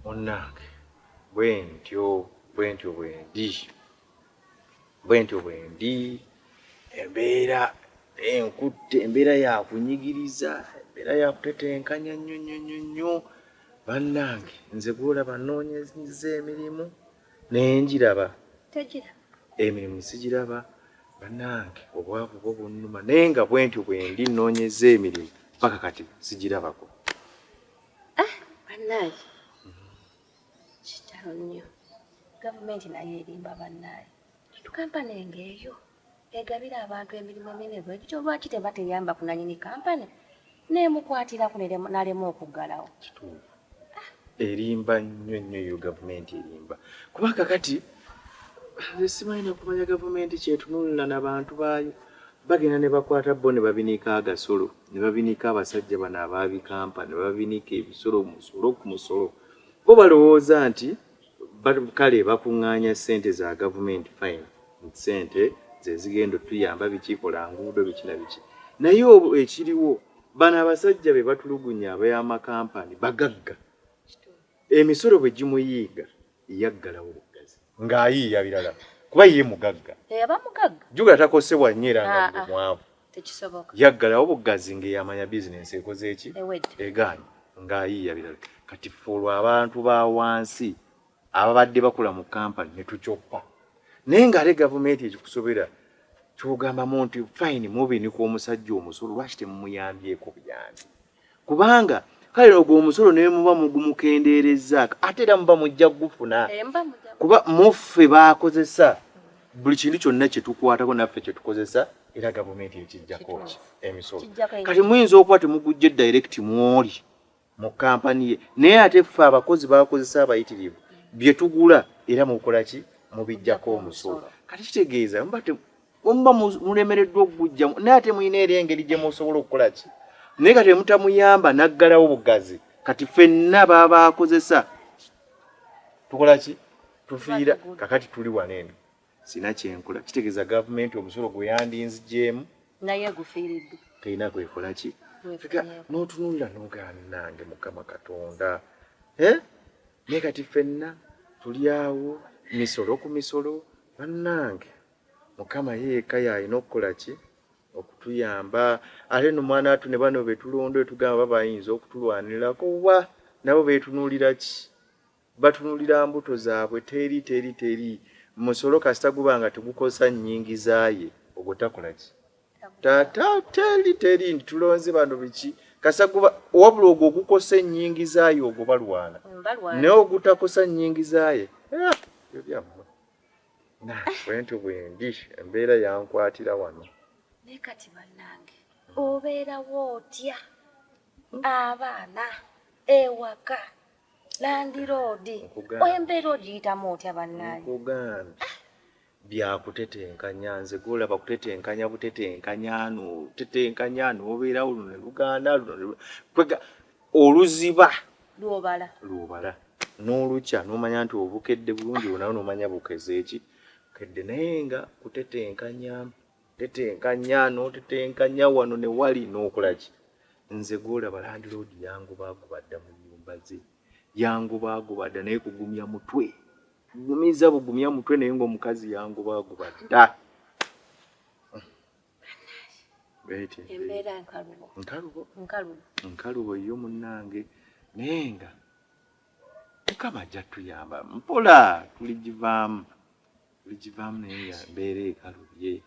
Munnange bwentyo bwendi embeera enkutte, embeera yakunyigiriza, embeera yakutetenkanya nnyo bannange. Nze gwolaba nnoonyeza emirimu nenjiraba, emirimu sigiraba bannange. Obwavu bwo bunnuma naye nga bwentyo bwendi nnoonyeza emirimu paka kati sigirabako. Bannange kitalo nnyo, gavumenti nayo erimba bannange. Kampani engeeyo egabira abantu emirimu eminene ekyo lwaki teba teyamba ku nannyini kampani nemukwatiraku nalema okuggalawo? Erimba nnyo yo gavumenti erimba, kuba kakati nze simanyi nakumanya gavumenti kyetunulira n'abantu baayo. Bagenda ne bakwata bo ne babinika agasolo, ne babinika abasajja bano abaabi kampani, ne babinika ebisolo musolo ku musolo. Bo balowooza nti kale bakuŋŋaanya ssente za gavumenti fine, ssente ze zigenda tuyamba bikikola nguudo biki na biki. Naye ekiriwo bano abasajja be batulugunya abayamakampani bagagga. Emisolo bwe gimuyiiga yaggalawo obugazi ng'ayiiya birala kuba ye mugagga. Aba mugagga juga takosebwa nnyo era nga mwavu, tekisoboka. yaggalawo obugazi ng'eyamanya bizinensi ekoze eki egaanye ng'ayiiya birala. Kati ffe olwo abantu ba wansi ababadde bakola mu kampani ne tukyoppa. Naye ng'ate gavumenti ekikusobera kyogambamu nti fine mubinika omusajja omusolo, lwaki temumuyambyeko buyambi? Kubanga kale ogwo omusolo ne muba mugumukendeereza ate era muba mujja gufuna, kuba muffe bakozesa buli kintu kyonna kye tukwatako naffe kye tukozesa era gavumenti ekijjako emisolo. Kati muyinza okuba temugujja direct mwoli mu kampani ye, naye ate ffe abakozi bakozesa abayitirivu bye tugula era mukola ki? Mubijjako omusolo. Kati kitegeeza muba mulemereddwa okugujja, naye ate muyina era engeri gye musobola okukola ki? Naye kati mutamuyamba naggalawo bugazi, kati ffenna baba akozesa tukola ki? Tufiira. Kakati tuli wanene sina kyenkola, kitegeeza gavumenti omusolo gwe yandinzigyemu naye gufiiridde, terina kwekola ki? N'otunulira n'oganange Mukama Katonda. Naye kati ffenna tuli awo misolo ku misolo bannange. Mukama yeeka yalina okukola ki? Okutuyamba. Ate no mwana watu ne bano betulonde tugamba bayinza okutulwanirako wa nabo betunulira ki? Batunulira mbuto zaabwe teri musolo kasita gubanga tegukosa nnyingizaaye ogwo takola ki? Teri tulonze bano biki kasita guba wabula ogwo ogukosa ennyingizaaye ogwo balwana, naye ogutakosa nnyingizaaye ebyammwe. Bwentyo bwendi embeera yankwatira wano. Naye kati bannange obeerawo otya? Abaana ewaka landiroodi embeera ogiyitamu otya bannange? Nkugambye byakutetenkanya, nze golaba kutetenkanya butetenkanyano tetenkanyano obeerawo luno lugaana luno kwega oluziba lwobala n'olukya n'omanya nti obukedde bulungi nawo n'omanya bukeze eki kedde, naye nga kutetenkanya n'otetenkanya wano ne wali n'okola ki? Nze golaba landiroodi yangu baagubadda mu nnyumba ze, yangu baagubadda naye kugumya mutwe, gumiza bugumya mutwe naye ng'omukazi yangu baagubadda. Embeera nkalubo yo munnange, naye nga Mukama ajja tuyamba mpola tuligivaamu naye mbeera ekalubye.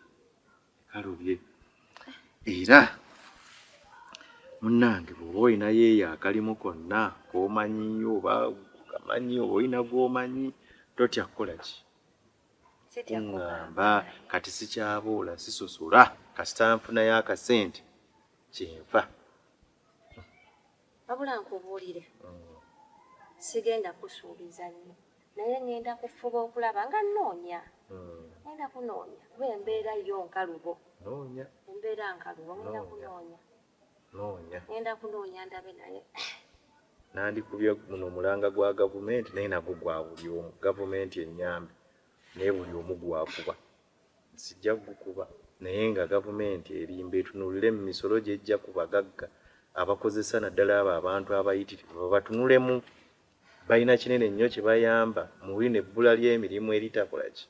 Era munnange bw'oba olina yeeyo akalimu konna k'omanyi oba kamanyi oba olina gw'omanyi totya kukola ki? kuŋŋamba kati sikyabuula sisosola kasita nfunayo akasente kyenfa. Wabula nkubuulire sigenda kusuubiza nnyo naye ngenda kufuba okulaba nga nnoonya. Ngenda kunoonya kuba embeera yo nkalubo. Embeera nkalubo ngenda kunoonya. Ngenda kunoonya ndabe naye. Nandikubye muno omulanga gwa gavumenti naye nagwo gwa buli omu. Gavumenti ennyambe naye buli omu gwakuba. Sijja gukuba naye nga gavumenti erimba etunulire mu misolo gy'ejja ku bagagga abakozesa naddala abo abantu abayitirivu batunulemu. Balina kinene nnyo kye bayamba mubi n'ebbula ly'emirimu eritakola ki.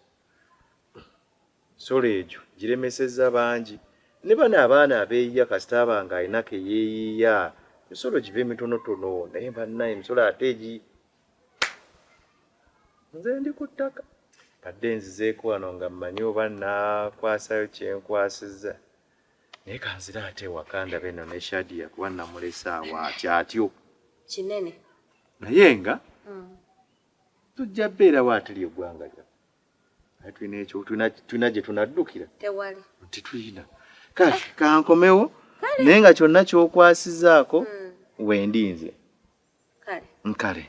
Solo egyo giremesezza bangi. Ne bano abaana abeeyiya kasita abanga alina ke yeeyiya emisolo gibe mitonotono naye bannaye emisolo ate egi. Nze ndi ku ttaka kadde nzizeeko wano nga mmanyi oba nakwasayo kyenkwasizza naye kanzira ate ewaka ndabe eno ne Shadia kuba namulese awo atyo kinene naye nga tujja bbeerawo atali eggwanga lyaffe tulina ekyo tulina gye tunaddukira tewali nti tulina kale kankomewo naye nga kyonna kyokwasizaako wendinze kale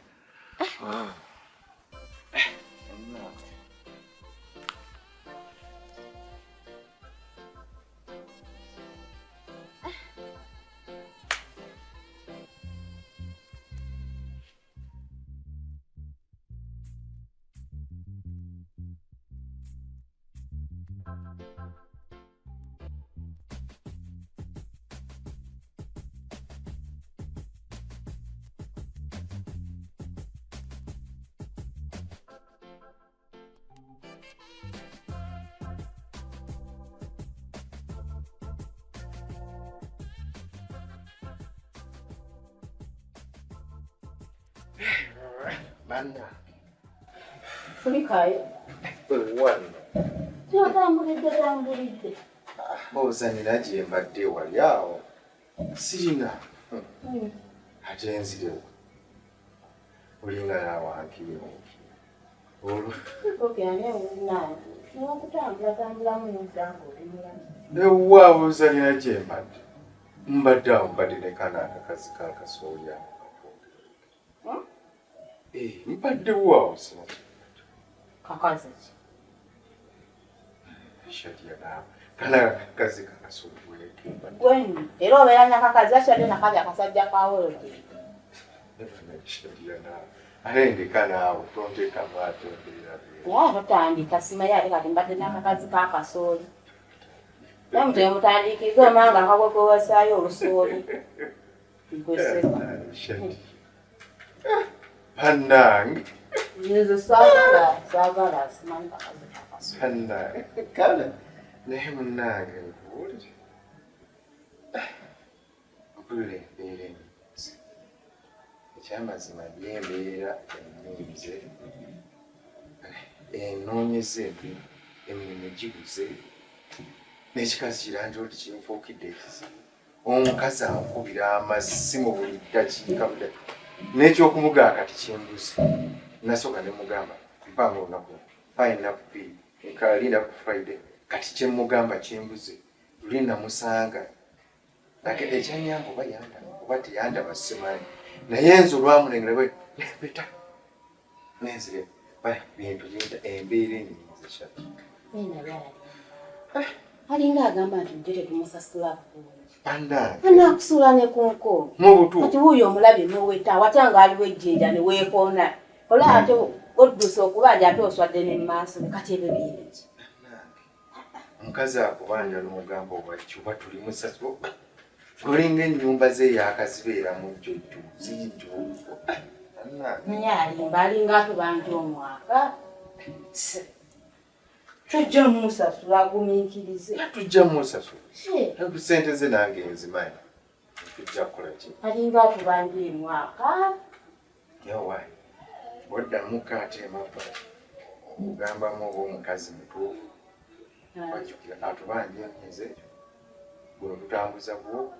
Manna. Fulikayo. Wano. Kyotambulidde. Bozanira gye mbadde wali awo. Sirina. Ate nzirewo. Olinga nawankire. Newa bozanira gye mbadde. Mbadde awo mbadde ne kana akakazi kakasoolya. Mbadde waawo sina kakazi Shadia nawe kana kakazi kakasoolya gweni era obeera nakakazi Shadia nakazi akasajja kawe Shadia nawe alendeka naawe tonteeka maato totandika simanyi ate kati mbadde nakakazi kakasooli namuteye mutandikiza omanga akagwekwewasaayo olusooli igweseka Panang. Yesu sagala simanyi kakazi kakasooli Panang. Kale naye munnange nkuwulire mpulira embeera ennyizi ekyamazima ly'embeera ennyizi enoonyeza emirimu gibuze n'ekikazi kiranja oti kinfuukidde ekizibu omukazi ankubira amasi mu buli ddakiika n'ekyokumugaa kati kyembuze nasooka ne mugamba mpanga olunaku fayinaku bbiri nkalinda ku Friday kati kyemugamba kyembuze luli namusanga ekyanyamba oba yandaba oba teyandaba simanyi naye nze olwamulengera bwe nempeta nenzire bintu embeera ennyizi Shati alinga agamba nti mujje tetumusasula anaakusuula ne kunko kati wuuyo omulabye n'oweta watanga aliwo ejjinja ne weekoona olaba ate oddusa okubanja ate oswadde ne maaso kati ebyo biyingi omukazi akubanja n'omugamba obwakyo tuli musasula olinga ennyumba ze yaakazibeeramu jjojjo zijjo naye alimba alinga atubanja omwaka tujja musasula gumiikirize tujja musasula sente ze nange nzimanyi tujja kukola ki alinga atubanja emwaka yawa oddamuko ate emabbali omugambamu oba omukazi mutuufu wajjukira atubanja emyezi egyo guno tutambuza bwo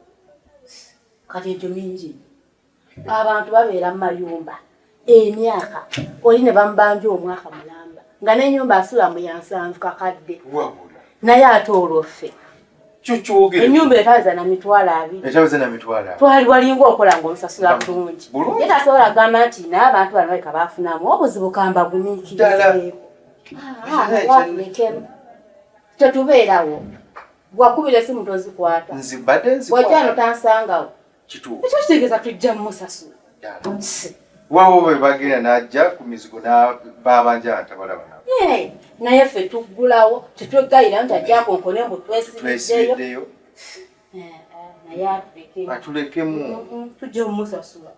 kati egyo mingi abantu babeera mu mayumba emyaka oli ne bamubanja omwaka mulamba nga n'ennyumba asula mu ya 7 kakadde. Wabula. Naye ate olwoffe. Chuchuge. Ennyumba etaza na mitwalo 2. Etaza na mitwalo 2. Twali walinga okola ng'omusasula bulungi. Yeta sobola gamba nti naye abantu bano baleka baafunamu obuzibu kamba gumiikirizeeko. Tetubeerawo. Bwakubira esimu tozikwata. Nzibadde nzikwata. Bw'ojja notansangawo. Kituufu. Ekyo kitegeeza tujja mu musasula. Wawo bwe bagenda n'ajja ku mizigo n'ababanja atabalaba nabo. Naye ffe tuggulawo tetwegayira nti ajja konkone mbu twesibiddeyo. Naye atulekemu. Tujja mu musasula.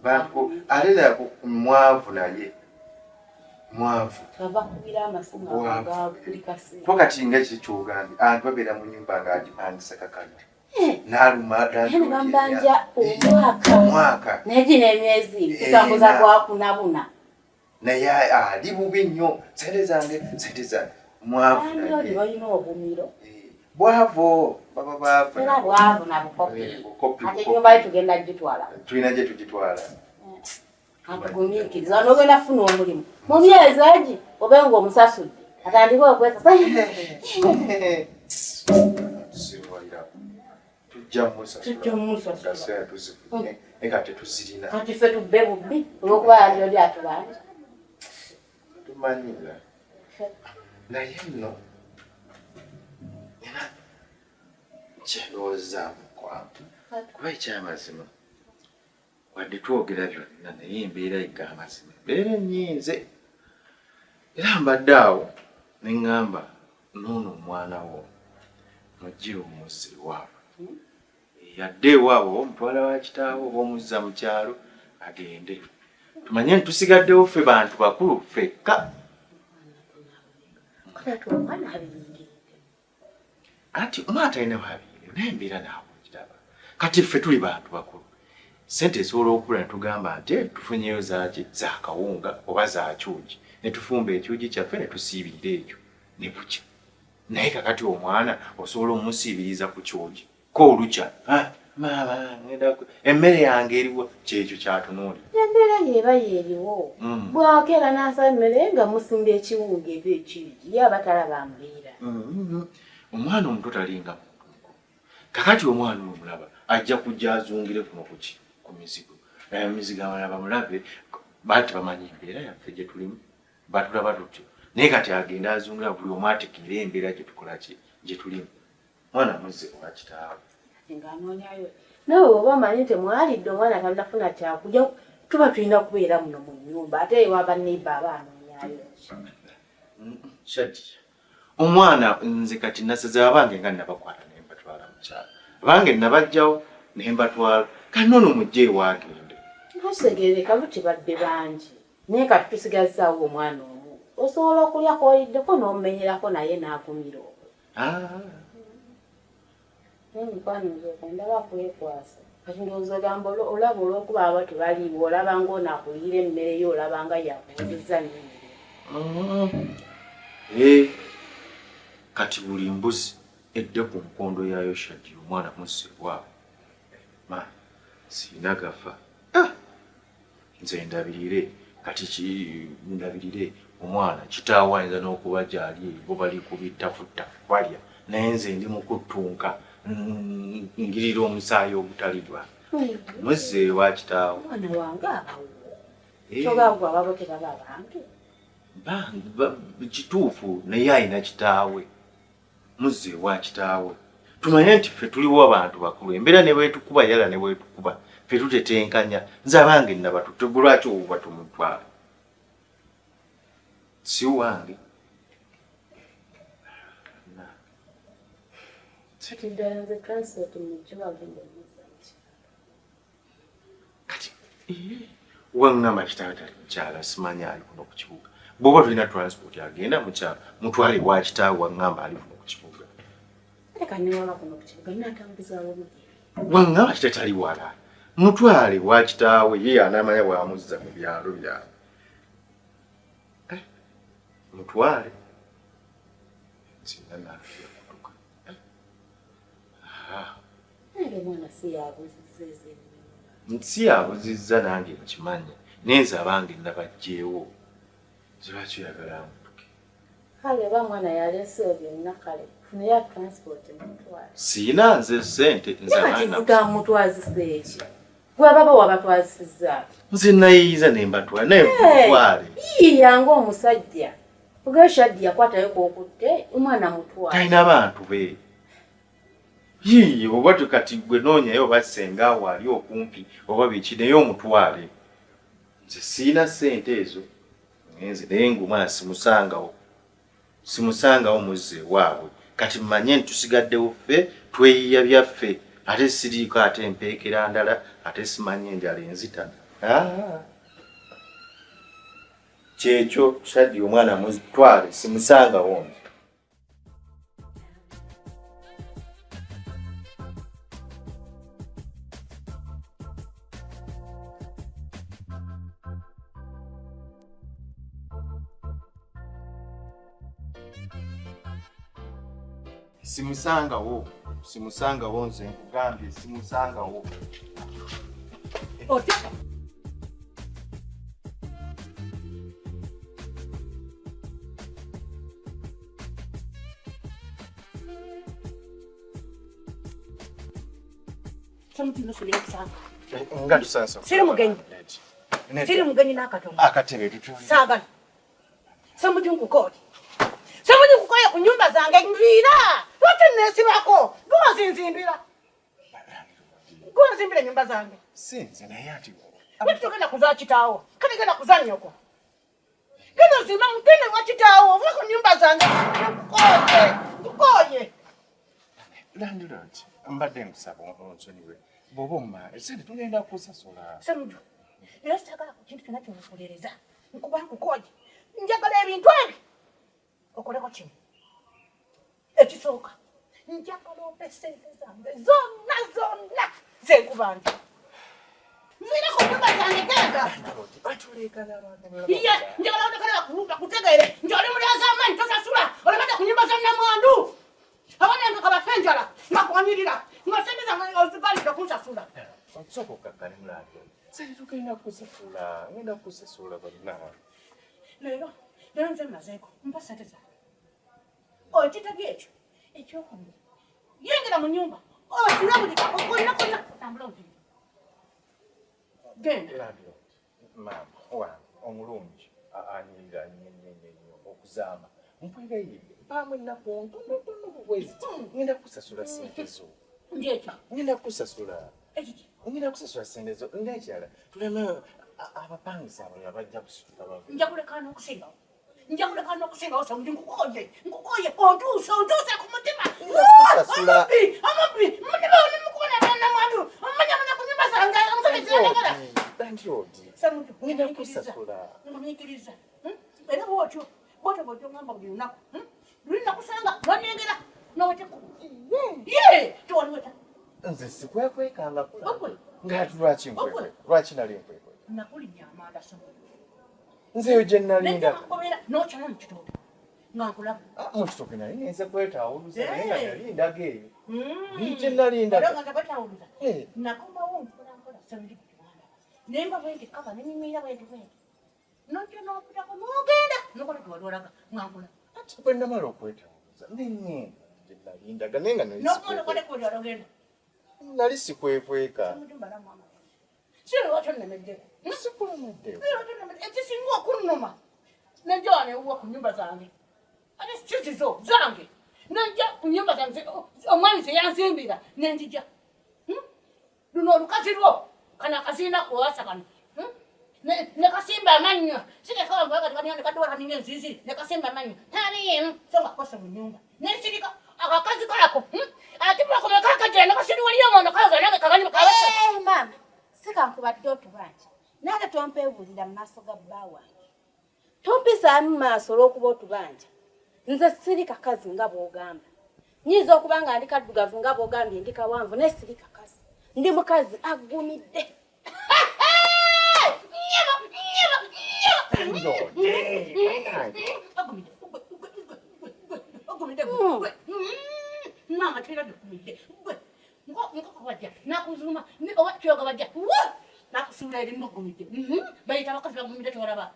Ate nako mwavu naye. Mwavu. Abakubira amasimu agakulikasi. Twakati nga kikyogambye abantu babeera mu nnyumba ng'agipangisa kakadde. N'aluma bambanja omwaka naye gino emyezi tutambuza bwakunabuna naye ali bubi nnyo sente zange mwavu naye balina obumiro bwavo baba baavu era bwavu na bukopi ate ennyumba ye tugenda gitwala tulina gye tugitwala atugumiikiriza n'ogenda kufuna omulimu mu myezi egi obe ng'omusasudde atandika okwesasa Tujja musasula. Eka tetuzirina. Kati ffe tubbe bubbi olw'okuba yaliro lyatubanja. Tumanyira. Naye nno kyendowoozaako kwange. Kuba ekyamazima wadde twogera byonna naye embeera ega amazima. Embeera ennyinze. Era mbadde awo ne ŋŋamba n'ono omwana wo mugire omuzzi waabwe. Yadde ewaabwe omutwala wa kitaawe oba omuzza mu kyalo agende. Tumanye nti tusigaddewo ffe bantu bakulu ffekka. Ati omwana talina babiri naye embeera naawe okiraba. Kati ffe tuli bantu bakulu. Ssente esobola okukula ne tugamba nti tufunyeyo zaaki za kawunga oba za kyugi ne tufumba ekyugi kyaffe ne tusiibirira ekyo ne bukya. Naye kakati omwana osobola omusiibiriza ku kyugi. Ko olukya maama emmere yange eriwo kyekyo kyatunuuli. Embeera yeeba yeeriwo. Bwakeera n'asaba emmere nga musimba ekiwunga eba ekirigi ye abatalaba amuliira. Omwana omuto talinga muntu. Kakati omwana omulaba ajja kujja azungire kuno ku mizigo. Naye emizigo abalala bamulabe bati bamanyi embeera yaffe gye tulimu. Batulaba tutyo. Naye kati agenda azungira buli omu ategeera embeera gye tukola gye tulimu. Mwana muzze wa kitaawe. Ng'anoonyayo. Nawe oba omanyi nti mwalidde omwana tannafuna kyakulya tuba tulina kubeera muno mu nnyumba ate ewa baneiba aba anoonyayo. Shadi. Omwana nze kati nasaze abange nga nabakwata ne mbatwala mu kyalo. Abange nabajjawo ne mbatwala. Kati noono mujje ewaagende. Nkasegereka buti badde bangi. Naye kati tusigazaawo omwana omu. Osobola okulya kw'oliddeko n'omumenyerako naye n'agumira olwo. N'emikwano ndaba kwekwasa. Kati ndowooza ogamba olaba olw'okuba aba tebaliiwo olaba ng'onaakuliira emmere yo olaba nga yakubuzizza n'emmere. Kati buli mbuzi edde ku nkondo yaayo Shadi omwana musse waabwe. Ma sirina gafa. Nze ndabirire kati ndabirire omwana kitaawe ayinza n'okuba gy'ali bo bali kubitafuttafu balya naye nze ndi mu kuttunka ngirira omusaayi ogutalidwa. Muzze wa kitaawe. Omwana wange abawo. Kyogambwa ababo tebaba bange. Kituufu naye ayina kitaawe. Muzze wa kitaawe. Tumanye nti ffe tuliwo abantu bakulu. Embeera ne bwetukuba yala ne bwetukuba. Ffe tutetenkanya. Nze abange nnaba lwaki obuba tumutwala. Si wange. Kati wangamba kitaawe tali mukyala simanyi ali kuno ku kibuga. Bw'oba tulina transport agenda mu kyalo mutwale wa kitaawe wangamba ali kuno ku kibuga. Wangamba kitaawe tali wala. Mutwale wa kitaawe ye anamanya bw'amuzza mu byalo byabwe. Mutwale. Sina nafiya kutuka. Si yabuzizza nange nkimanya. Nenze abange nabajjeewo. Lwaki oyagala amutuke? Kale ba mwana yalese byonna kale. Funa ya transport mutwala. Sina nze sente nze nana. Kuta mutwazi sechi. Gwa baba wabatwazizza. Nze nayiza ne mbatwala naye mutwale. Yango omusajja. Ugasha yakwata yoko okutte umwana mutwala. Taina bantu be. Oba tukati gwe noonyayo basenga wali okumpi oba biki naye omutwale. Nze siina ssente ezo. Ngenze naye ng'omwana simusangawo muzze waabwe. Kati mmanye nti tusigaddewo ffe tweyiya byaffe ate siriiko ate empeekera ndala ate simanye enjala enzita. Kyekyo Shaddy omwana mutwale simusangawo. Simusangawo nze nkugambye simusangawo. Nga tusasa. Siri mugenyi. Siri mugenyi n'akatonda. Akatebe tutuli. Saagala. Samuti nkukoli. Samuti nkukoye ku nyumba zange ngwira. Lwaki neesibako? Gwozinzimbira. Gwozimbira nyumba zange. Sinze naye ati. Lwaki togenda kuzaa kitaawo? Kale genda kuzaa nnyoko. Genda ozimba mugende wa kitaawo. Ova ku nyumba zange. Nkukoye. Landlord, mbadde nkusaba onsonyiwe. Bw'oba omumala, esente tugenda kusasula. Samuti, era sitagala ku kintu kyonna ky'onkolereza. Nkuba nkukoye. Njagala ebintu ebi. Okoleko kino. Ekisooka. Njagala ompe ssente zange zonna zenkubanja. Nviire ku nyumba zange genda. Batuleekana abantu. Iye, njagala oteekala kulumba kutegeere nti oli mulyaza amaanyi tosasula olabadde ku nyumba za nnamwandu. Abanenge kabafe enjala ngakwanirira nga ssente zange ozibalira kunsasula. Osobola okakkane mulando. Sente tugenda kusasula. Ngenda kusasula bonna. Leero nze mmazeeko mpa ssente zange. Okitegeera ekyo ekyokubiri. Yingira mu nyumba osira buli konna tambula oviri. Genda. Maama omulungi anyirira nnyo okuzaama. Mpwegayiridde mpaamu ennaku ntonotono bubwezi. Ngenda kusasula ssente zo. Ndyekyo. Ngenda kusasula. Ekiki. Ngenda kusasula ssente zo. N'ekirala tuleme abapangisa abalala bajja kusitula babe. Nja kuleka n'okusingawo. Nja kuleka n'okusingawo Samuti nkukoye ontuuse ku mutima. Kusasula. Amabbi mutima onemukubona nnamwandu omanya ku nyumba zange omusajja kyeyagala. Landlord. Samuti Ngenda kusasula. Ngumiikiriza. Era bw'otyo ngamba buli lunaku. Luli nakusanga lwanyengera n'oweteku. Tewaliweta. Nze sikwekwekanga kula. Okwe. Ngati lwaki nkwekwe? Lwaki nali nkwekwe? Nakulinnya amanda Samuti. Nzeyo gye nalinda. Nekakubera n'okyala mu kitooke. Nga nkulaba. Mu kitooke nali ngenze kwetawuluza naye nga nalindaga eyo. Gye nalindaga. Era nga tabatawuluza. Nakomawo mpola Samuti ku Kiwanda. Naye nga bwenti kaka ne nyimira bwenti. Nojja n'okutako n'ogenda n'okola gye wali olaga nga nkulaba. Ati bwe namala okwetawuluza nenye gye nalindaga naye nga nali n'okole ku wali ogenda. Nali sikwekweka. Siri watyo nnemedde. Sikulemedde. Ekisinga okunnuma. Nejja wano ewuwa ku nnyumba zange. Ate sizizo zange. Nejja ku nnyumba zange omwami ze yanzimbira nenjija. Luno olukazi lwo kano akazinda kuwasa kano. Ne kasimba amannyo. Sireka wambaga nekadduwa kaninga enzizi. Ne kasimba amannyo. Taliimu. So ngakosa mu nnyumba. Nesirika akakazi kako. Ate bwakomeka akajja nakasiri waliyo omwono kaza nange kaganyuma kawasa. Mama, sikankubadde otubanja. Nange tompeebuulira mu maaso ga bba wange. Tompisaamu maaso olw'okuba otubanja. Nze siri kakazi nga bw'ogamba. Nyiza okuba nga ndi kaddugavu nga bw'ogambye ndi kawanvu naye siri kakazi. Ndi mukazi aggumidde. Mama tira dokumide. Ngoko wajja nakuzuma ni owatyoga wajja. Nakusula eri mugumide. Bayita bakazi bagumide tolaba.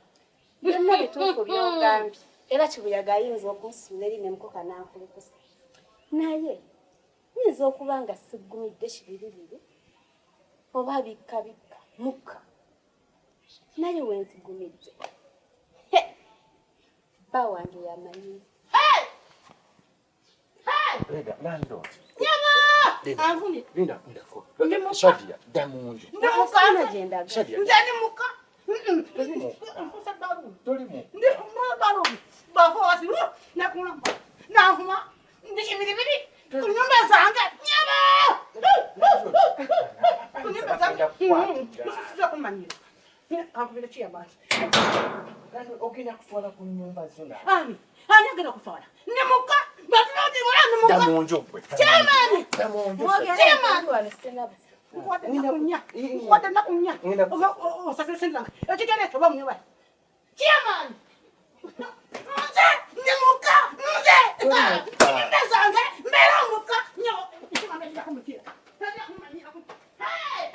Byonna bituufu by'ogambye. Era Kibuyaga ayinza okunsuula eri ne mukoka n'ankulukusa. Naye nyinza okuba nga siggumidde kibiribiri oba bikka mukka. Naye wenzigumidde. Bba wange yamanyi. Leda, landlord. Nyama! Anvuni. Linda. Shadia, damunju. Ndimuka agenda. Shadia. Nze ndimuka. Mpusa baru. Tolimu. Ndimuka baru. Bafo wasi. Nakulamba. Navuma. Ndikibiribiri. Kunyumba zange. Nyama! Kunyumba zange. Sisiza kumanyira. Anvuni chia basi. Lando ogenda kufuala ku nyumba zona. Ani agenda kufaala. Ndimuka. Batulodi wala ndimuka. Damunju gwe. Chairman. Damunju. Chairman. Wale What nakunya. Osase sendanga. Ekitale toba mwewa. Chairman. Nze ndimuka. Nze. Ndezange mbera muka. Nyo. Ikimanga ndakumutira. Hey!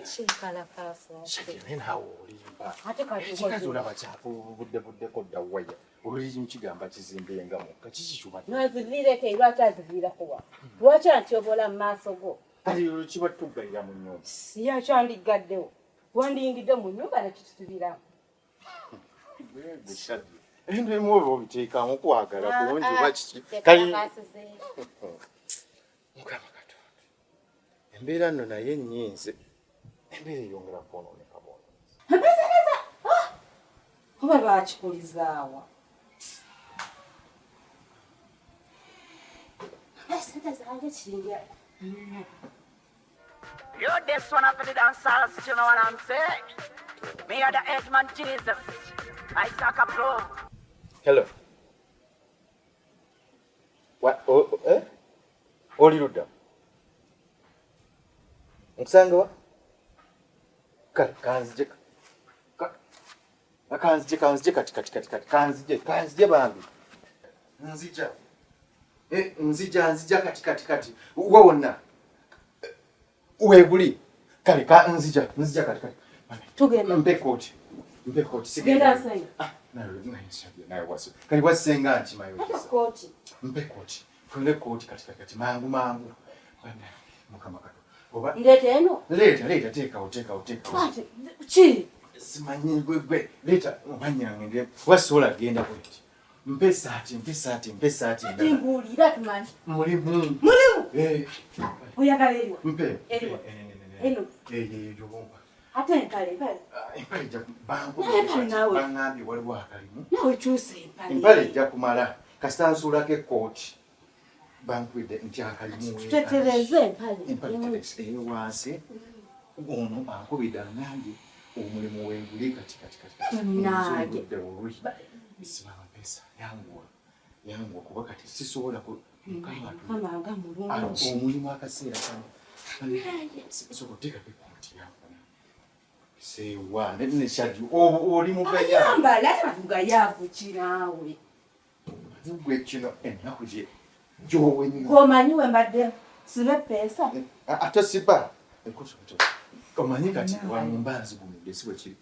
Chikala kafu. Shadia nawo olimba. Ate kati Ekikazi olaba budde kodda waya. Oluli mukigamba kizimbe nga mukka kiki kyuma. Naziviireko lwaki aziviirako wa? Lwaki antyobola mu maaso go? Kati kiba tuggalira mu nyumba. Yakyandigaddewo. Wandiyingidde mu nyumba nekisubiramu. Shadia. Endo emu obiteekamu kwagala bulungi oba kiki. Kali Mukama Katonda. Embeera nno naye nnyinze. Embeera eyongera kwonooneka bwona. Mpezereza! Oba lwakikulizaawa? Sente zange kiringa. You this one up in the dance hall, you know what I'm saying? Me are the Edmund Jesus. I suck a pro. Hello. What? Oli ludda. Nkusanga wa? Kanzije. Kanzije kati. Kanzije bambi. Nzija kati. Uwe wonna. Uweguli. Kale nzija kati. Tugenda. Mpe kooti. Genda nsenga. Naye wasu. Kali wasenga nti mayo. Kooti. Mpe kooti. Funde kooti kati. Mangu. Mukama Katonda. Oba Ndete eno? Leta teekawo. Ate ki? Simanyi gwe. Leta omanya ngende. Wasola genda bweti. Mpe saati. Tinguulira tumanyi. Mulimu. Oyagala eriwa? Mpe. Eriwa? Eno? Jobomba. Ate empale. Empale ja bangu. Empale naawe. Bangambye waliwo akalimu. Nawe kyusa empale. Empale ja kumala. Kasita nsuulako ekkooti. Bankwidde nti akalimu. Tutetereze empale. Empale wansi. Ono ankubidde nange omulimu wenguli kati. Nange. Simama pesa yangu kuba kati sisobola ku Mukama nga mulungi. Omulimu akaseera kano. Sokoteeka pekonti yangu. Sewa ne shadi oli mugaya. Amba lati batugayaavu kiraawe. Gwe kino ennaku gye gyowe nnyo. Komanyiwe mbadde sibe pesa. Ate siba. Omanyi kati wano mbanzi gumudde si bwe kiri.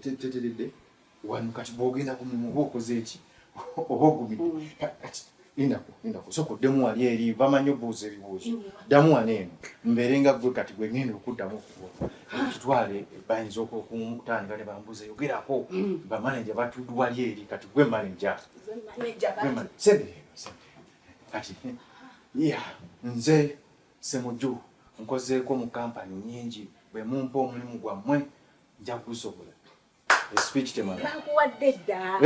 Teteredde wano kati bwogenda ku mulimu okoze eki oba ogumidde. Lindako sokoddemu wali eri bamanyi obuuza ebibuuzo. Ddamu wano eno mbeere nga gwe kati gwe ngenda okuddamu okubuuza. Kitwale bayinza okutandika ne bambuuza yogerako bamaneja batuddwali eri kati gwe maneja. Sente kati nze Ssemujju nkozeeko mu kampani nnyingi bwe mumpa omulimu gwammwe nja kugusobola. Speech temala. Bakuwadde dda.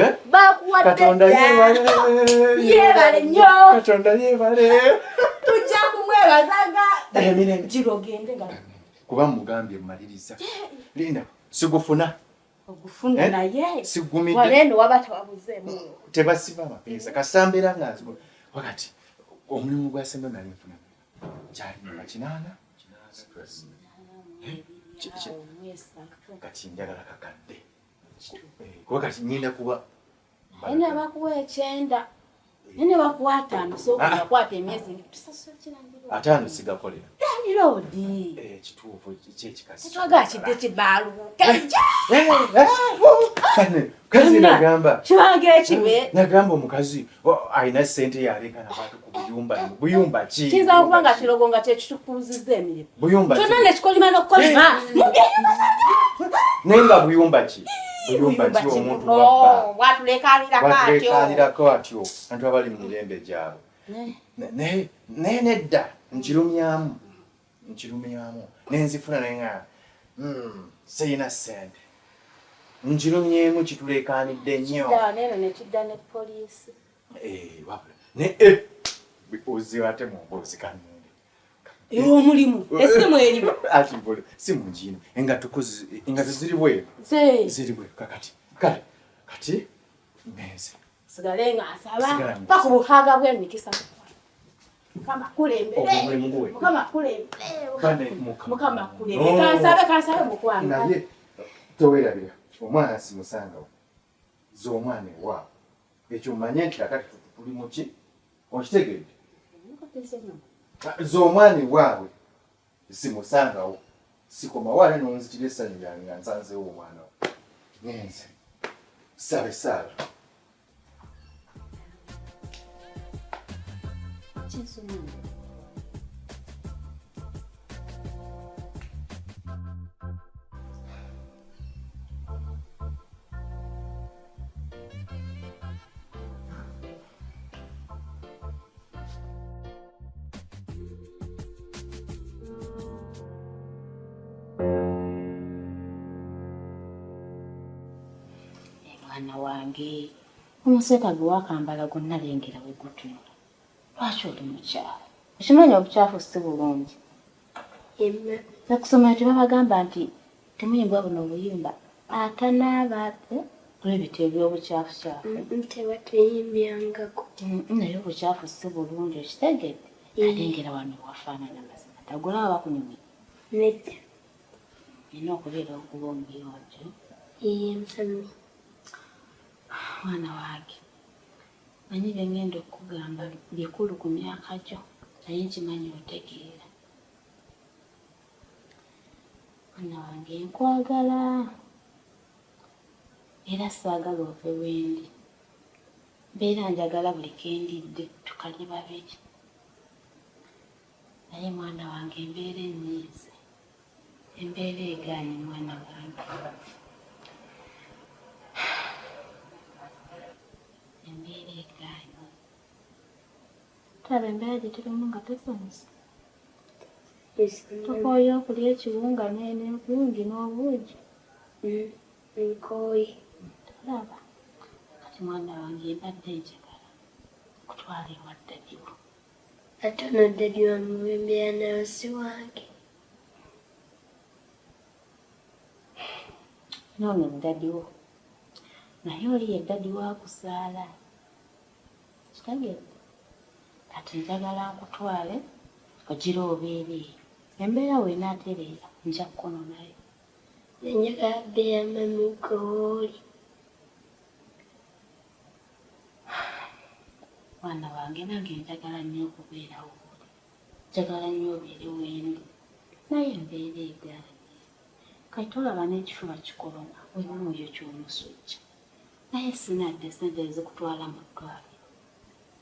Katonda yeebale. Yeebale nnyo. Katonda yeebale. Tujja kumwebazanga. Girogende nga. Kuba mugambye mmaliriza. Linda, sigufuna. Ogufuna naye. Sigumidde. Waleno waba tawabuzeemu. Tebasiba amapeesa. Kasambera nga nzigo. Wakati omulimu gwa Ssembe nali nfuna. Kyali mu 8. Kati njagala kakadde. Kuba kati nyinda kuba. Ene bakuwa 9. Ene bakuwa 5. So kukwata emyezi tusasula kirangirwa. 5 sigakolera. Irodi. Kituufu kyekikasi. Twaga kidde kibalu. Kazi nagamba. Kibange ekibe. Nagamba omukazi alina ssente yaleka nabantu ku buyumba. Buyumba ki? Kiyinza okuba nga kirogo nga kyekitukuuzizza emirimu. Buyumba ki? Kyonna nekikolima n'okukolima. Nenga buyumba ki? Buyumba ki omuntu wabba? Watulekalirako atyo. Abantu abali mu mirembe gyabwe. Nedda nkirumyamu. Nenzifuna nenga sirina ssente. Nkirumyemu kitulekanidde nnyo. Neno nekidda ne poliisi. Wabula. Oziba ate mu mbozi kanunde. Omulimu. Essimu erimu. Ati mbole. Simu njino. Engato ziri bwe. Ziri bwe. Kati. Meze. Sigale nga asaba. Paka buhaga bw'emikisa. Mukama kulembere. Mukama kulembere. Mukama kulembere. Kansabe mukwanga. Naye towerabira. Omwana simusangawo. Z'omwana ewaabwe. Ekyo mmanye nti akati tuli mu ki? Okitegeredde? Z'omwana ewaabwe simusangawo. Sikoma wale n'onzitira essanyu lyange nga nsanzeewo omwana we. Ngenze. Saabe. Mwana wange omuseka gwe wakambala gonna lengera we gutunula. Lwaki oli mukyala? Okimanyi obucaafu si bulungi. Nakusomera tebabagamba nti temuyimbwa buno obuyimba atanaaba olw'ebintu eby'obucaafucaafu. Tebatuyimbyangako. Naye obucaafu si bulungi okitegedde. Alengera wano wafaanana mazima. Tagulawa bakunyumira. Nedda. Nina okubeera okuba omuyonjo. Nsami. Mwana wange. Manyi bye ngenda okugamba bikulu ku myaka gyo. Naye nkimanyi otegeera. Mwana wange nkwagala. Era saagala ove wendi. Mbeera njagala buli kendidde tukalye babiri. Naye mwana wange embeera enyiize. Embeera egaanye mwana wange. Embeera egaanye. Taba embeera gye tulimu nga tesanyusa. Tukooye okulya ekiwunga n'envungi n'obuugi. Nkooye. Laba. Kati mwana wange mbadde njagala okutwala ewa ddadiwo. Ate ono ddadi wange embeera nayo si wange. Noono ddadiwo. Naye oli ye ddadi wa kusaala. Kitegeedde? Kati njagala nkutwale ogira obeere. Embeera weenaatereera nja kkono nayo. Njagala bbeera mami gooli. Mwana wange nange njagala nnyo okubeerawo. Njagala nnyo obeere wendi. Naye embeera egaanye. Kati tolaba n'ekifuba kikoloma weemwoyo ky'omusujja. Naye sinadde ssente ezikutwala mu ddwaliro.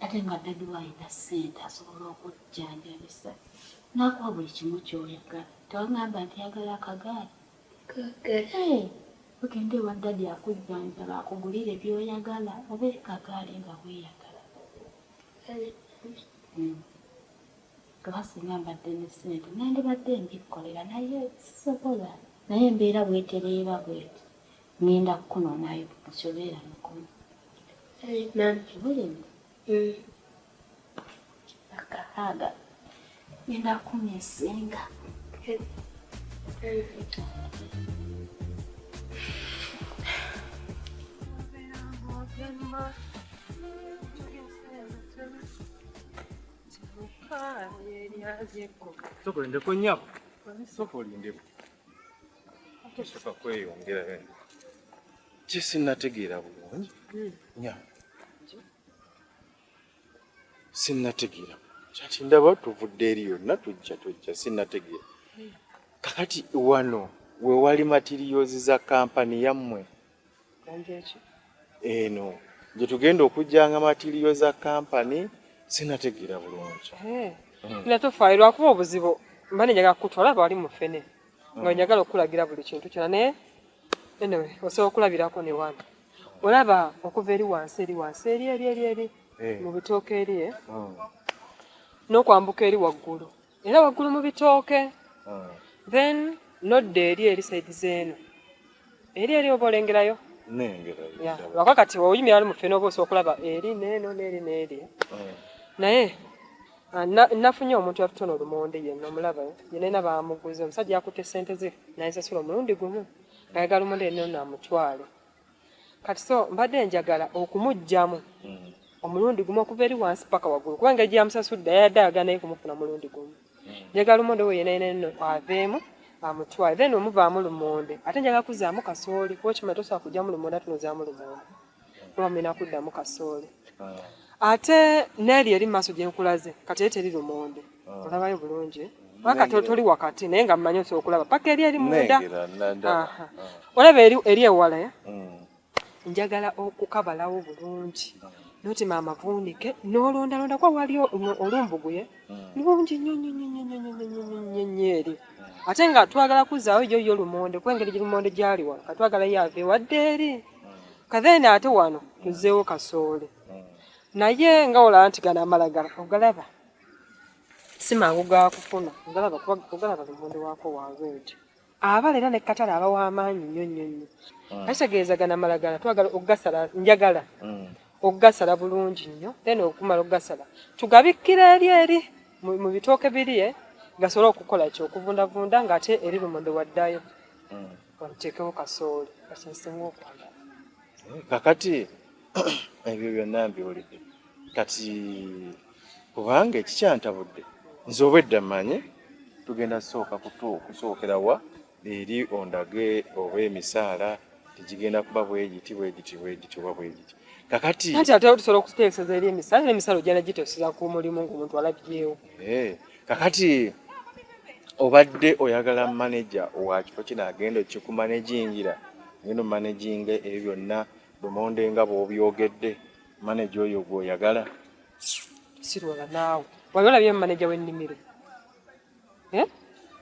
Ate nga ddadi wayina ssente asobola okujjanjabisa. N'akuwa buli kimu ky'oyagala. Tewagamba nti yagala akagaali. Kagala. Ogende ewa ddadi akujjanjaba akugulire by'oyagala obe kagaali nga weeyagala. Kuba singa mbadde ne ssente nandibadde mbikkolera naye sisobola. Naye embeera bw'etereeba bw'eti. Ngenda kuno nayo nsobeera mukono. Bulimi. Akaaga. Ngenda kumyesinga. Soko lindeko nnyako. Soko lindeko. Tosoka kweyongera wena. Sinnategeera bulungi. Nya. Sinnategeera. Kati ndaba tuvudde eri yonna tujja sinnategeera. Kakati wano we wali materials za kampani yammwe. Eno gye tugenda okujjanga materials za kampani sinnategeera bulungi. Ina tofaayo lwakuba obuzibu mba nenjaga kutwala bali mu ffene nga njagala okulagira buli kintu kyonna naye anyway osobola okulabirako ne wano olaba okuva eri wansi eri mu bitooke eri n'okwambuka eri waggulu era waggulu mu bitooke then nodda eri side zeeno eri oba olengerayo lwaka kati oyimira ali mu ffene oba osobola okulaba eri neeno n'eri naye nafunye omuntu yatutona olumonde yenna omulaba yenna baamuguze omusajja yakutte ssente ze n'ayisasula omulundi gumu ng'ayagala lumonde yenna n'amutwale kati so mbadde njagala okumugjamu omulundi gumu okuva eri wansi paka waggulu kubanga engeri yamusasudde yadde ayagala naye kumufuna mulundi gumu njagala lumonde we yenna aveemu amutwale then omuvaamu lumonde ate njagala kuzaamu kasooli kuba kimanya tosobola kujjamu lumonde ate nozaamu lumonde kuba mulina kuddamu kasooli ate n'eri eri maaso gye nkulaze kati eri teri lumonde olabayo bulungi paka toli wakati naye nga mmanyi osobola okulaba paka eri munda olaba eri ewala njagala okukabalawo bulungi notima amavuunike n'olondalonda kwa wali olumbuguye nirungi nnyo eri ate nga twagala kuzaawo yo lumonde kuba engeri lumonde gyaliwa katwagala yave wadde eri katheni ate wano tuzeewo kasooli naye nga olaba nti gana amalagala ogalaba si mangu gakufuna ogalaba lumonde waako waalwedi abala era nekkatala aba w'amaanyi nnyo akitegeeza gana amalagala twagala okugasala njagala okugasala bulungi nnyo then okumala okugasala tugabikkira eri mu bitooke biri gasobole okukola okuvundavunda ng'ate eri lumonde waddayo waluteekewo kasooli kasinsinga okwagala kakati ebyo byonna mbiwulidde kati kubanga ekikyantabudde nze obwedda mmanyi tugenda kusookerawa eri ondage oba emisaala tegigenda kuba bwegiti oba bwegiti kakati anti ate tusobola okuteeseza eri emisaala n'emisaala ojjana giteeseza ku mulimu ng'omuntu alabyewo kakati obadde oyagala manager wa kifo kino agenda okikumanejingira ngendo managing ebyo byonna lumonde nga bw'obyogedde manager oyo gw'oyagala sirwala naawe wali olabye manager w'ennimiro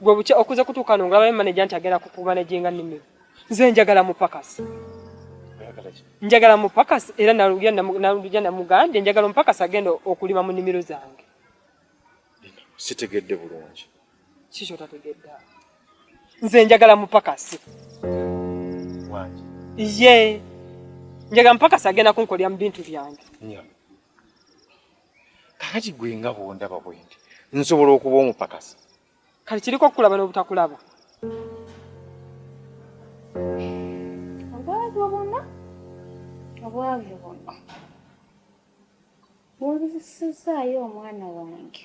gwe buki okuza kutuuka no ng'olaba manager nti agenda kukumanaginga nnimiro nze njagala mupakasi era nalugya namugambye njagala mupakasi agenda okulima mu nnimiro zange sitegedde bulungi kikyo tategedde nze njagala mupakasi ye njagala mupakasi agenda kunkolera mu bintu byange kakati gwe nga bwondaba bwendi nsobola okuba omupakasi kati kiriko okulaba n'obutakulaba obwavu buno bwobisizaayo omwana wange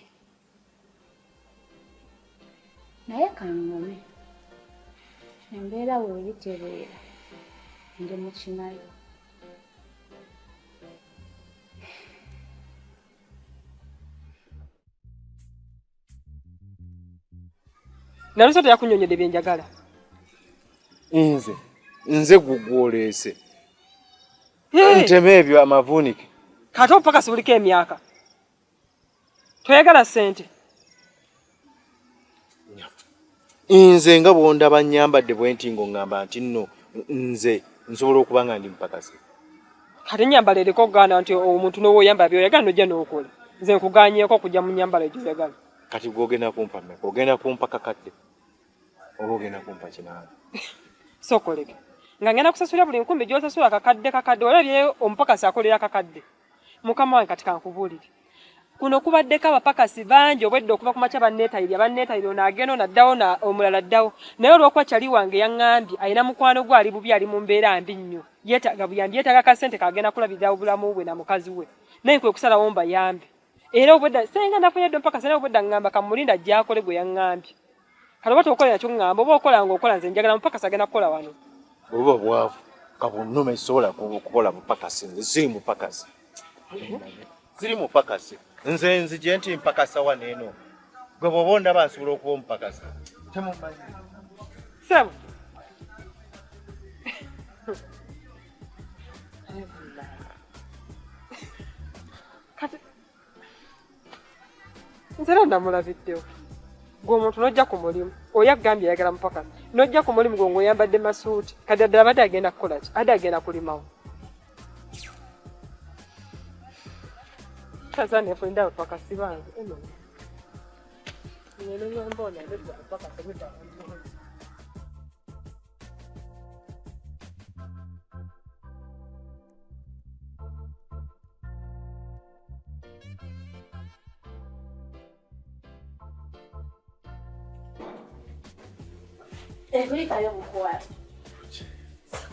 naye kaŋŋome embeera weeyitereera ndi mukimayo naluso teyakunnyonnyodde bye njagala nze gugwoleese nteme ebyo amavuunike kati obupakasi buliko emyaka toyagala ssente nze nga bwondaba nnyambadde bwenti ng'oŋŋamba nti nno nze nsobola okuba nga ndi mupakasi kati ennyambala eriko okugaana nti omuntu n'owoyambala byoyagala nojja n'okola nze nkugaanyeeko okujja mu nnyambala egyoyagala kati gw'ogenda kumpa mmeka ogenda kumpa kakadde oba ogenda kumpa kinaana sokoleke nga ngenda kusasulira buli nkumbi gy'osasula kakadde olabye omupakasi akolera kakadde mukama wange kati kankubuulire kuno kubaddeko abapakasi bangi obwedde okuva ku makya banneetayirira ono agenda onaddawo omulala addawo naye olw'okuba kyali wange yaŋŋambye alina mukwano gwe ali bubi ali mu mbeera mbi nnyo yeetaaga buyambi yeetaaga kasente kagenda kulabirira obulamu bwe na mukazi we naye kwe kusalawo mbayambe era obwedda senga nafunye ddo mpakasi naye obwedda ŋŋamba kamulinda gy'akole gwe yaŋŋambye kale oba tokola nakyo ŋŋamba oba okola ng'okola nze njagala mupakasi agenda kukola wano oba bwavu kabunnuma esobola kukola mupakasi nze siri mupakasi Nze nzije nti mpakasa waneeno. Gwe bw'oba ndaba nsobola okuba omupakasa. Temumanyi. Sebo. Kati nzera ndamulabiddewo. Gwe omuntu n'ojja ku mulimu. Oyo agambye ayagala mupakasa. N'ojja ku mulimu gwe ng'oyambadde masuuti. Kati ddala abadde agenda kukola ki? Adde agenda kulimawo. Kaza nefulinda abapakasi bange. Nene mbona ndabya abapakasi bita. Kayo mukwayo.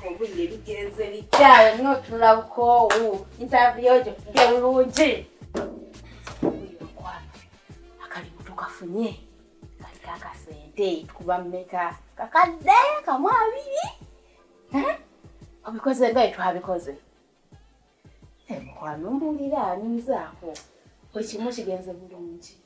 Obulire bigenze bityayo nnyo tulabukoowu. Interview gyo kugya bulungi. Akalimu tukafunye. Kali kakasente tukuba mmeka. Kakadde kamu abiri. Obikoze ngayo twabikoze. Mukwano mbulira anyuzaako. Ekimu kigenze bulungi.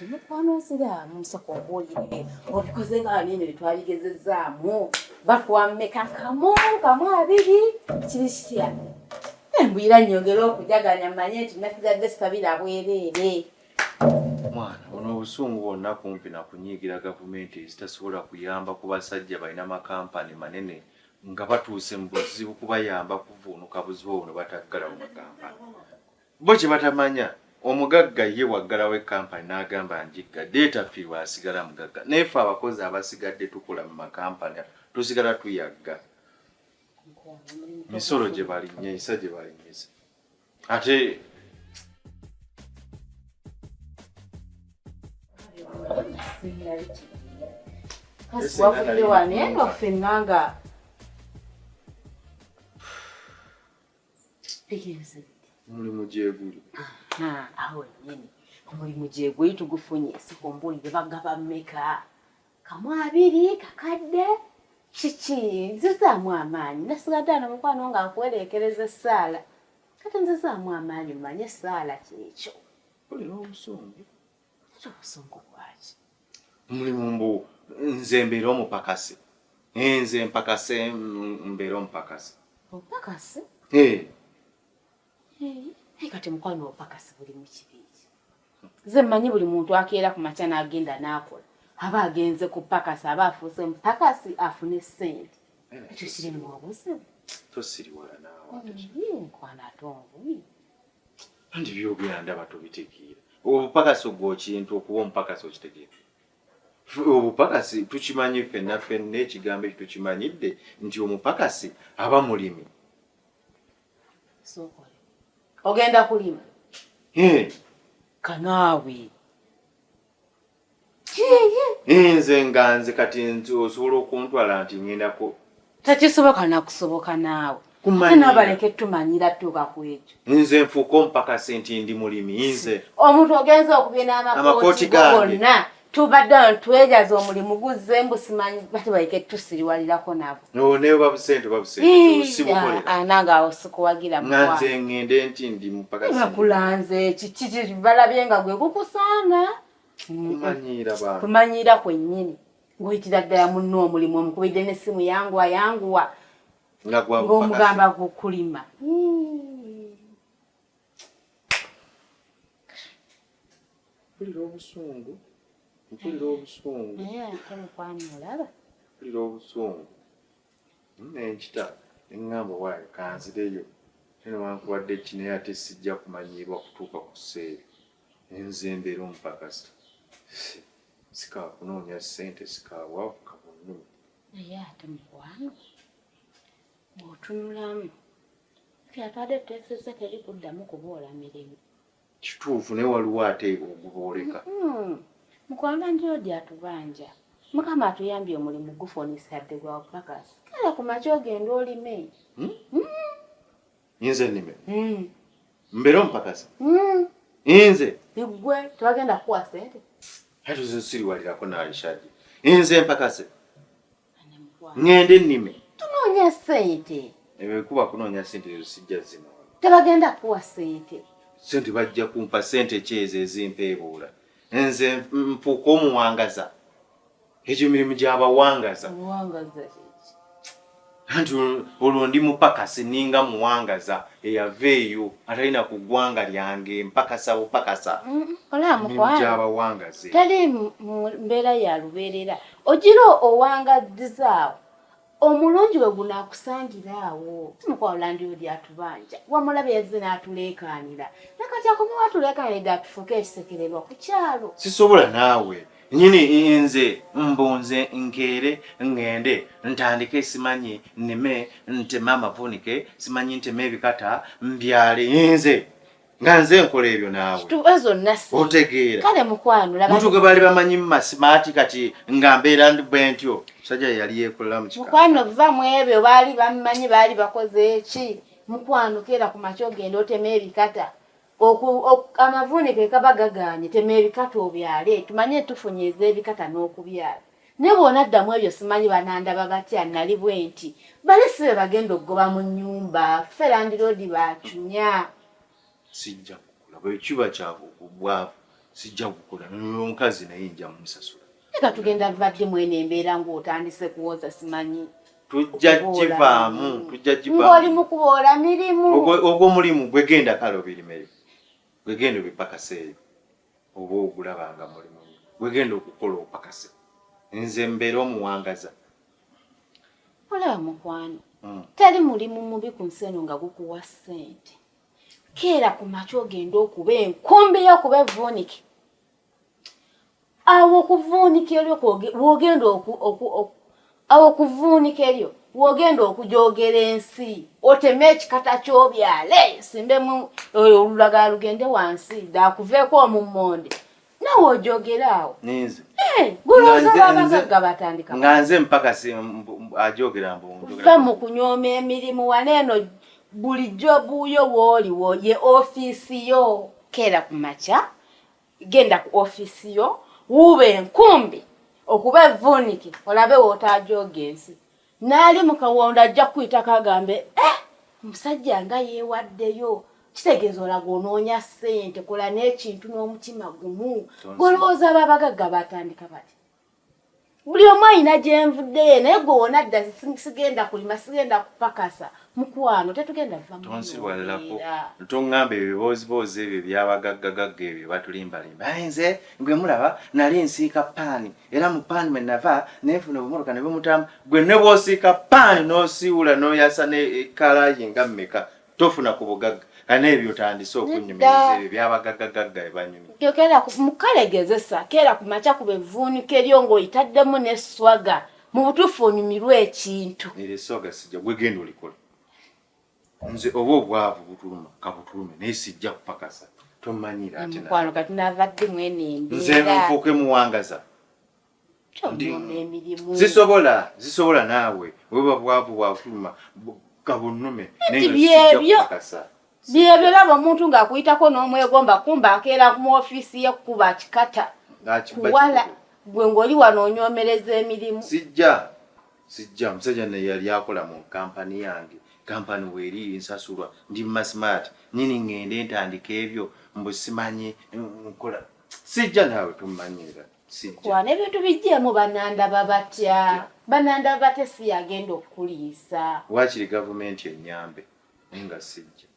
Mukwano nsiraamu nsoko obulire. Obikoze ngayo nene twabigezezaamu. Batwammeka kamu abiri. Kiri kitya. Mbwira nyongera okujaganya manye nti nasigadde sitabira bwereere. Mwana, ono obusungu bwonna kumpi na kunyiigira gavumenti ezitasobola kuyamba ku basajja balina amakampani manene nga batuuse mu buzibu kubayamba kuvuunuka buzibu buno bataggala mu makampani. Bo kye batamanya, omugagga ye waggalawo ekampani n'agamba njiggadde etafiirwa asigala mugagga. Neefe abakozi abasigadde tukola mu makampani tusigala tuyagga. Misolo gye balinnyisa gye balinnyisa. Ate kasi wavudde wano eno ffenna nga bigenze mulimu gyeguli. Awo nyini omulimu gyeguli tugufunye sikumbulire bagaba mmeka kamu abiri kakadde kiki nzizaamu amaanyi nasigadde ano mukwano nga nkwereekereza essaala kati nzizaamu amaanyi mmanye essaala kyekyo. Olina obusungu. Obusungu bwaki? Mulimu mbu nze mbeera omupakasi. Nze mpakase mbeera omupakasi. Opakasi? Kati mukwano opakasi buli mu kibiki. Nze mmanyi buli muntu akeera ku makya n'agenda n'akola. Aba agenze ku pakasi aba afuuse mupakasi afune ssente. Ekyo kiri mu obuzibu. Tosiriwala naawe. Nkwana ate onvuyi. Andi byogera ndaba tobitegeera. Obupakasi ogwo kintu okuba omupakasi okitegeera. Obupakasi tukimanyi ffenna ekigambo ekyo tukimanyidde nti omupakasi aba mulimi. Sokole. Ogenda kulima? Kanaawe. Nze nganze kati nti osobola okuntwala nti ngendako. Tekisoboka nakusoboka naawe. Ate n'abaleke tumanyira tuuka ku ekyo. Nze nfuuka omupakasi nti ndi mulimi nze. Omuntu ogenza okubina amakooti gonna tubadde twejaza omulimu guzze mbu simanyi bati baleke tusiriwalirako nabo. Ne babusente sibukolera. Nange awo sikuwagira mukwa. Nze ngende nti ndi mupakasi. Bakulanze kiki balabye nga gwe kukusaana. Kumanyira kwennyini. Ng'oyitira ddala munno omulimu omukubidde n'essimu yanguwa. Ng'omugamba gukulima. Mpulira obusungu. Ate mukwano olaba? Mpulira obusungu. Nenkita eŋŋamba waayo kanzireyo. Newankubadde kino ate sijja kumanyirwa kutuuka ku sseeri. Nze mbeera omupakasi. Sika kunoonya ssente sikaawa kabunnu. Naye ate mukwano bw'otunulamu kyatwadde tuteesezza teri kuddamu kuboola mirimu. Kituufu naye waliwo ate ogubooleka. Mukwano ndio gyatubanja. Mukama atuyambye omulimu gufoonisadde gwa bupakasi. Kale ku makya ogenda olime. Nze nnime? Mbeera omupakasi? Nze? Igwe tebagenda kuwa ssente? Ate siriwalirako n'alishaji. Nze mpakase. Ngende nnime. Tunoonya ssente. Kuba kunoonya ssente ezo sijja zino. Tebagenda kuwa ssente. sente bajja kumpa sente kyezo ezimpeebuula nze mfuuka omuwangaza ekyo mirimu gy'abawangaza anti olwo ndi mupakasi ninga muwangaza eyava eyo atalina ku ggwanga lyange mpakasa bupakasa gy'abawangaze tali mu mbeera ya lubeerera ogira owangazizaawo omulungi we gunaakusangiraawo simukwawulandi oli atubanja wamulabe yazze n'atuleekaanira nakati akomewo atuleekaanira atufuuka ekisekererwa ku kyalo sisobola naawe nyini nze mbunze nkeere ngende ntandike simanyi nneme nteme amavunike simanyi nteme ebikata mbyale nze nga nze nkola ebyo naawe tuba zonna si otegeera kale mukwano muntu gwe baali bamanyi masimaati kati nga mbeera ndi bwe ntyo musajja yali yeekolera mu kika mukwano va mu ebyo baali bamumanyi baali bakoze eki mukwano keera ku makya ogenda otema ebikata amavunike kaba gaganye tema ebikata obyale tumanye tufunyiza ebikata n'okubyala ne bwona ddamu ebyo simanyi banandaba batya nali bwe nti bali sibe bagenda okugoba mu nnyumba ffe landiroodi bacunya sijja kukola bwe kiba kyabwavu sijja kukola omukazi naye nja mumusasula eka tugenda vadde mwene embeera ng'otandise kuwoza simanyi tujja kivaamu ng'oli mu kuboola mirimu ogwo mulimu gwegenda kale obirimeyo gwegenda obipakase eyo oba ogulabanga mulimu gwegenda okukola opakase nze mbeera omuwangaza olaba mukwano tali mulimu mubi ku nsi eno nga gukuwa ssente keera ku makya ogenda okuba enkumbi y'okuba evvuunike awo okuvuunika eryo wogenda awo okuvuunika eryo wogenda okujoogera ensi oteme ekikata ky'obyale simbemu olulagala lugende wansi daakuveeko omummonde nawe ojoogera awo ninze gulooza babagagga batandika nga nze mpakasi ajogera va mu kunyooma emirimu waneeno bulijjo buuyo wooliwo ye ofiisi yo keera ku makya genda ku ofiisi yo wuuba enkumbi okuba evvuunike olabe wootaajoga ensi naali mu kawondo ajja kuyita kagambe omusajja nga yeewaddeyo kitegeeza olaga onoonya ssente kola n'ekintu n'omutima gumu golowooza babagagga batandika bati buli omu ayina gyenvuddeyo naye gwe wona dda sigenda kulima sigenda kupakasa mukwano tetugenda tonsirwalirako toŋŋamba ebiboozibozi ebyo byabagaggagagga ebyo batulimbalimba nze gwe mulaba nali nsiika paani era mu paani mwe nava neefuna obumotoka ne bumutamu gwe ne bw'osiika paani n'osiiwula n'oyasa n'ekalayi nga mmeka tofuna ku bugagga kana ebyo tandise okunyumiriza ebyo byabagaggagagga ebanyumira keera mukalegezesa keera ku makya kuba evvuunika eryo ng'oyitaddemu n'esswaga mu butuufu onyumirwa ekintu era esswaga sijja gwegenda olikola nze oba obwavu butuluma kabutulume naye sijja kupakasa tomanyira ate mukwano kati naavadde mwene embeera nze nfuuke muwangaza tonyooma emirimu zisobola naawe weba bwavu bwatuluma kabunume naye byebyo byebyo laba omuntu ng'akuyitako n'omwegomba kumba akeera mu ofiisi ye kuba kikata kuwala gwe ng'oli wano onyoomereza emirimu sijja omusajja naye yali akola mu kampani yange kampani weeri nsasulwa ndi masimaati nyini ngende ntandika ebyo mbu simanyi nkola sijja naawe tumanyira wana ebintu bijjemu banandaba batya banandaba batya si yagenda okuliisa waakiri gavumenti ennyambe naye nga sijja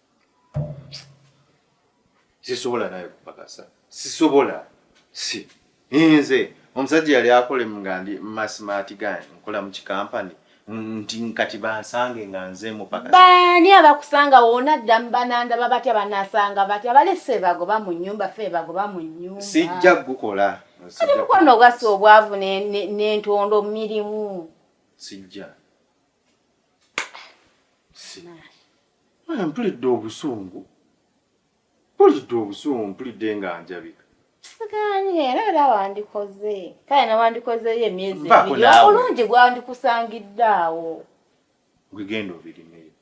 sisobola naye kupakasa sisobola si nze omusajja yali akole nga ndi masimaati gani nkola mu kikampani nti kati bansange nga nze mupakasa baani abakusanga wona dda banandaba batya banasanga batya balese bagoba mu nnyumba fe bagoba mu nnyumba sijja gukola kati mukwano ogasa obwavu n'entondo mirimu sijja mpulidde obusungu mpulidde nga njabika era wandikoze kale nawandikozeyo emyezi ebiri obulungi gwandikusangidde awo gwegenda obirimeyo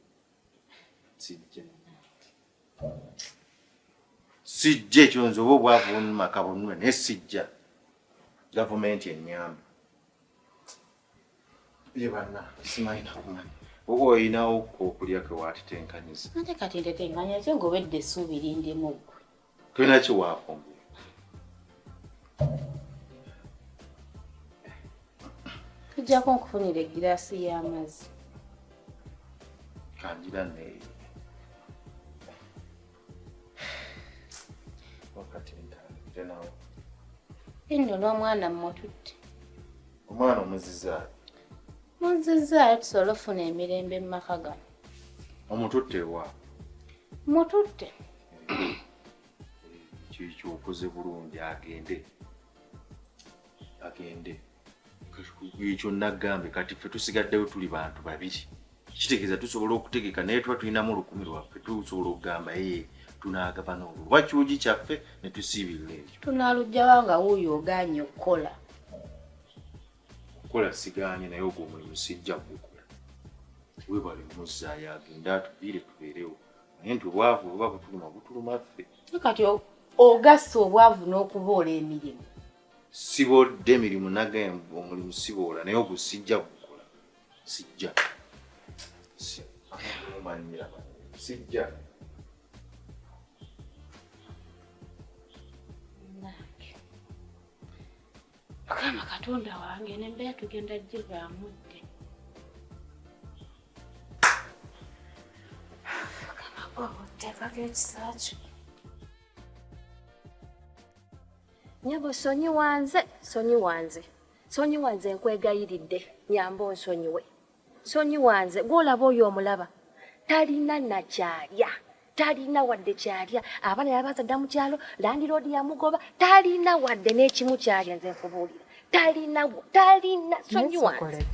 sijja ekyo nze oba obwavu bunuma bunuma naye sijja gavumenti ennyambe ye banna simanyi nakumanya Ogo inawo okulya ke watitenkanyisa. Ate kati ntetenkanya kyo ngobedde essuubi lindimu ggwe. Tolina ki waafumbye. Tujjako nkufunira egiraasi y'amazzi. Kanjira neeyo. Wakati ntandikire nawo. Nno n'omwana mmututte. Omwana omuzizaayo. Muzizaayo tusobole ofuna emirembe mu maka gano. Omututte wa? Mututte. Kyokoze bulungi agende. Ekyo naggambe kati ffe tusigaddeyo tuli bantu babiri. Kitegeeza tusobola okutegeka naye tuba tulinamu olukumi lwaffe tusobola okugamba tunaagaba n'olwo. Lwakiwugi kyaffe ne tusiibirira ekyo. Tunaalugjawa nga wuuyo ogaanye okukola. Okukola sigaanye naye ogwo omulimu sijja kugukola. Weebale muzzaayo agende atuviire tubeerewo. Naye nti obwavu buba butuluma ffe. Kati ogassa obwavu n'okuboola emirimu. Siboodde emirimu nagambe omulimu siboola naye ogwo sijja kugukola. Sijja. Sijja. Mukama Katonda wange nembeera tugenda givamudde. Mukama oteekako ekisaakyo. Nyabo sonyiwanze nkwegayiridde nyamba onsonyiwe. Sonyiwanze gw'olaba oyo omulaba talina nakyalya. Talina wadde kyalya. Abaana yabazadda mu kyalo landiroodi yamugoba talina wadde n'ekimu kyalya nze nkubuulira. Talina sonyiwanze.